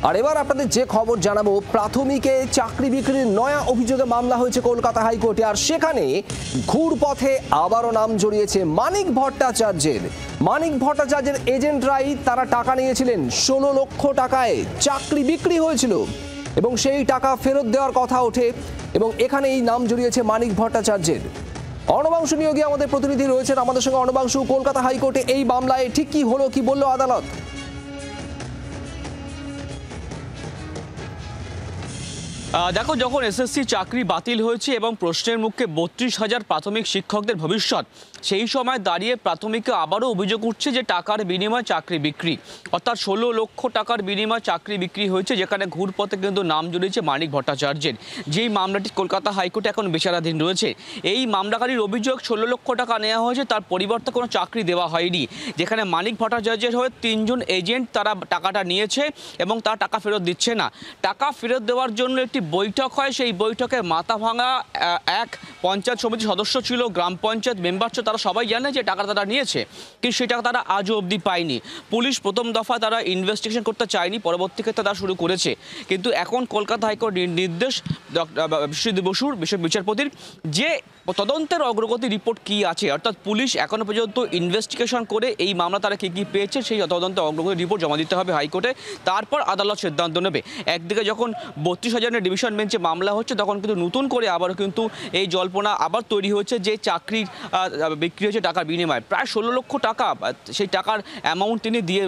আর এবার আপনাদের যে খবর জানাবো, প্রাথমিকে চাকরি বিক্রির নয়া অভিযোগে মামলা হয়েছে কলকাতা হাইকোর্টে। আর সেখানে ঘুরপথে আবারও নাম জড়িয়েছে মানিক ভট্টাচার্যের। মানিক ভট্টাচার্যের এজেন্টরাই তারা টাকা নিয়েছিলেন, 16 লক্ষ টাকায় চাকরি বিক্রি হয়েছিল এবং সেই টাকা ফেরত দেওয়ার কথা ওঠে এবং এখানে এই নাম জড়িয়েছে মানিক ভট্টাচার্যের। অর্ণবাংশু নিয়োগী আমাদের প্রতিনিধি রয়েছেন আমাদের সঙ্গে। অর্ণবাংশু, কলকাতা হাইকোর্টে এই মামলায় ঠিক কি হলো, কি বললো আদালত? দেখো, যখন এসএসসি চাকরি বাতিল হয়েছে এবং প্রশ্নের মুখে 32,000 প্রাথমিক শিক্ষকদের ভবিষ্যৎ, সেই সময় দাঁড়িয়ে প্রাথমিকে আবারও অভিযোগ উঠছে যে টাকার বিনিময়ে চাকরি বিক্রি, অর্থাৎ 16 লক্ষ টাকার বিনিময়ে চাকরি বিক্রি হয়েছে, যেখানে ঘুরপথে কিন্তু নাম জড়িয়েছে মানিক ভট্টাচার্যের। যেই মামলাটি কলকাতা হাইকোর্টে এখন বিচারাধীন রয়েছে, এই মামলাকারীর অভিযোগ 16 লক্ষ টাকা নেওয়া হয়েছে, তার পরিবর্তে কোনো চাকরি দেওয়া হয়নি। যেখানে মানিক ভট্টাচার্যের হয়ে 3 জন এজেন্ট তারা টাকাটা নিয়েছে এবং তার টাকা ফেরত দিচ্ছে না। টাকা ফেরত দেওয়ার জন্য একটি বৈঠক হয়, সেই বৈঠকে মাথাভাঙা এক পঞ্চায়েত সমিতির সদস্য ছিল, গ্রাম পঞ্চায়েত মেম্বার ছিল, তারা সবাই জানে যে টাকা তারা নিয়েছে, কিন্তু সেই টাকা তারা আজও অবধি পায়নি। পুলিশ প্রথম দফায় তারা ইনভেস্টিগেশন করতে চায়নি, পরবর্তী ক্ষেত্রে তারা শুরু করেছে। কিন্তু এখন কলকাতা হাইকোর্ট নির্দেশ বিশ্বজিৎ বসুর বিচারপতির যে তদন্তের অগ্রগতি রিপোর্ট কি আছে, অর্থাৎ পুলিশ এখনো পর্যন্ত ইনভেস্টিগেশন করে এই মামলা তারা কী পেয়েছে সেই তদন্তের অগ্রগতি রিপোর্ট জমা দিতে হবে হাইকোর্টে, তারপর আদালত সিদ্ধান্ত নেবে। একদিকে যখন 32,000 ডিভিশন বেঞ্চে মামলা হচ্ছে, তখন কিন্তু নতুন করে আবারও কিন্তু এই জল্পনা আবার তৈরি হচ্ছে যে চাকরির বিক্রি হয়েছে টাকার বিনিময়ে প্রায় 16 লক্ষ টাকা। সেই টাকার অ্যামাউন্ট তিনি দিয়ে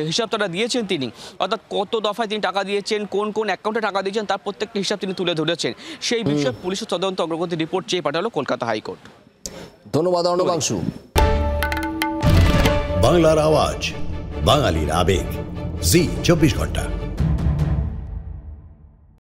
হিসাব তারা দিয়েছেন তিনি, অর্থাৎ কত দফায় তিনি টাকা দিয়েছেন, কোন কোন অ্যাকাউন্টে টাকা দিয়েছেন, তার প্রত্যেকটা হিসাব তিনি তুলে ধরেছেন। সেই বিষয়ে পুলিশের তদন্ত অগ্রগতি রিপোর্ট চেয়ে পাঠালো কলকাতা হাইকোর্ট। ধন্যবাদ অর্ণবাংশু। বাংলার আওয়াজ, বাঙালির আবেগ, জি 24 ঘন্টা।